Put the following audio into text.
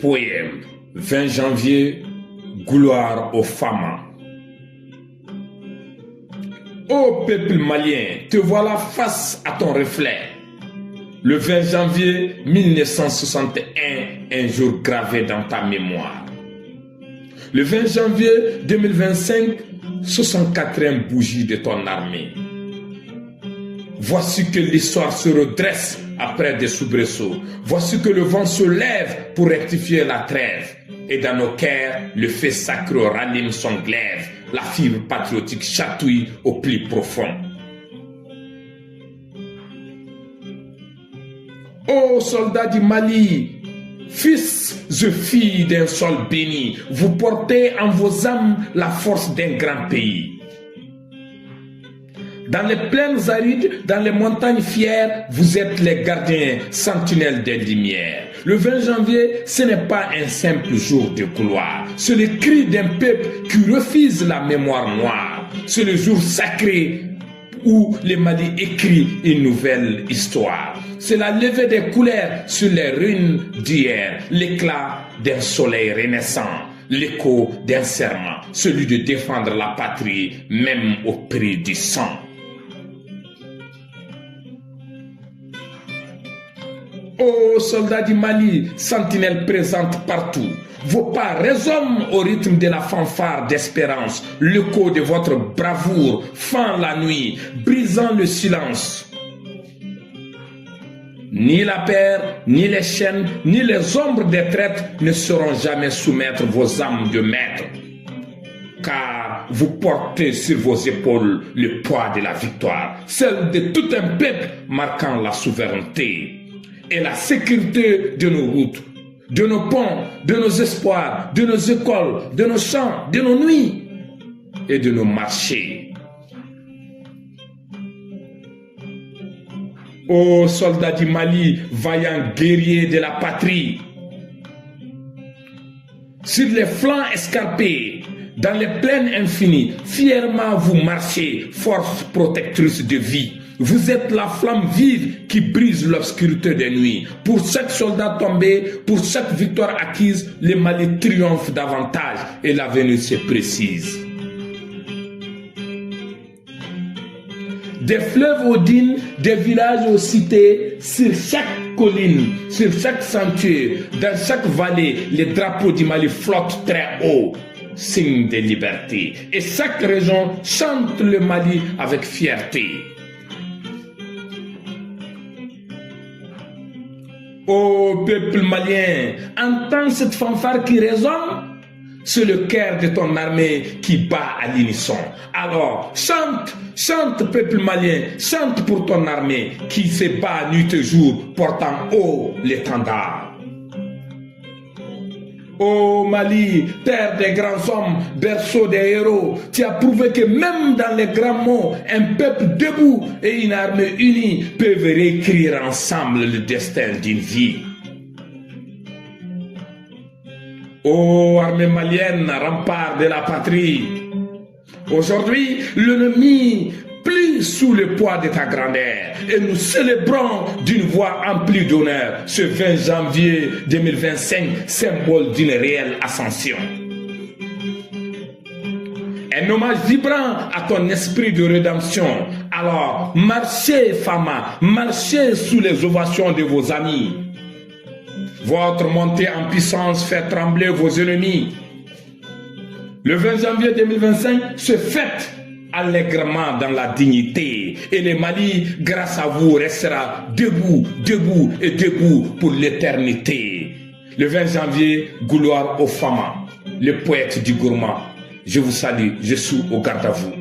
Poème 20 janvier, gloire aux femmes. Ô peuple malien, te voilà face à ton reflet. Le 20 janvier 1961, un jour gravé dans ta mémoire. Le 20 janvier 2025, 64e bougie de ton armée. Voici que l'histoire se redresse après des soubresauts. Voici que le vent se lève pour rectifier la trêve. Et dans nos cœurs, le feu sacré ranime son glaive. La fibre patriotique chatouille au plus profond. Ô soldats du Mali, fils et filles d'un sol béni, vous portez en vos âmes la force d'un grand pays. Dans les plaines arides, dans les montagnes fières, vous êtes les gardiens sentinelles des lumières. Le 20 janvier, ce n'est pas un simple jour de gloire. C'est le cri d'un peuple qui refuse la mémoire noire. C'est le jour sacré où le Mali écrit une nouvelle histoire. C'est la levée des couleurs sur les ruines d'hier, l'éclat d'un soleil renaissant, l'écho d'un serment, celui de défendre la patrie même au prix du sang. Ô soldats du Mali, sentinelles présentes partout, vos pas résonnent au rythme de la fanfare d'espérance. L'écho de votre bravoure fend la nuit, brisant le silence. Ni la paire, ni les chaînes, ni les ombres des traites ne sauront jamais soumettre vos âmes de maître. Car vous portez sur vos épaules le poids de la victoire, celle de tout un peuple marquant la souveraineté et la sécurité de nos routes, de nos ponts, de nos espoirs, de nos écoles, de nos champs, de nos nuits et de nos marchés. Ô soldats du Mali, vaillants guerriers de la patrie, sur les flancs escarpés, dans les plaines infinies, fièrement vous marchez, force protectrice de vie. Vous êtes la flamme vive qui brise l'obscurité des nuits. Pour chaque soldat tombé, pour chaque victoire acquise, le Mali triomphe davantage et l'avenir se précise. Des fleuves aux dunes, des villages aux cités, sur chaque colline, sur chaque sentier, dans chaque vallée, les drapeaux du Mali flottent très haut, signe de liberté. Et chaque région chante le Mali avec fierté. Ô peuple malien, entends cette fanfare qui résonne? C'est le cœur de ton armée qui bat à l'unisson. Alors, chante, chante peuple malien, chante pour ton armée qui se bat nuit et jour, portant haut l'étendard. Ô Mali, terre des grands hommes, berceau des héros, tu as prouvé que même dans les grands mots, un peuple debout et une armée unie peuvent réécrire ensemble le destin d'une vie. Ô armée malienne, rempart de la patrie, aujourd'hui l'ennemi plie sous le poids de ta grandeur et nous célébrons d'une voix emplie d'honneur ce 20 janvier 2025, symbole d'une réelle ascension. Un hommage vibrant à ton esprit de rédemption. Alors, marchez, Fama, marchez sous les ovations de vos amis. Votre montée en puissance fait trembler vos ennemis. Le 20 janvier 2025 se fête allègrement dans la dignité et le Mali, grâce à vous, restera debout, debout et debout pour l'éternité. Le 20 janvier, gloire aux femmes, le poète du gourmand. Je vous salue, je suis au garde à vous.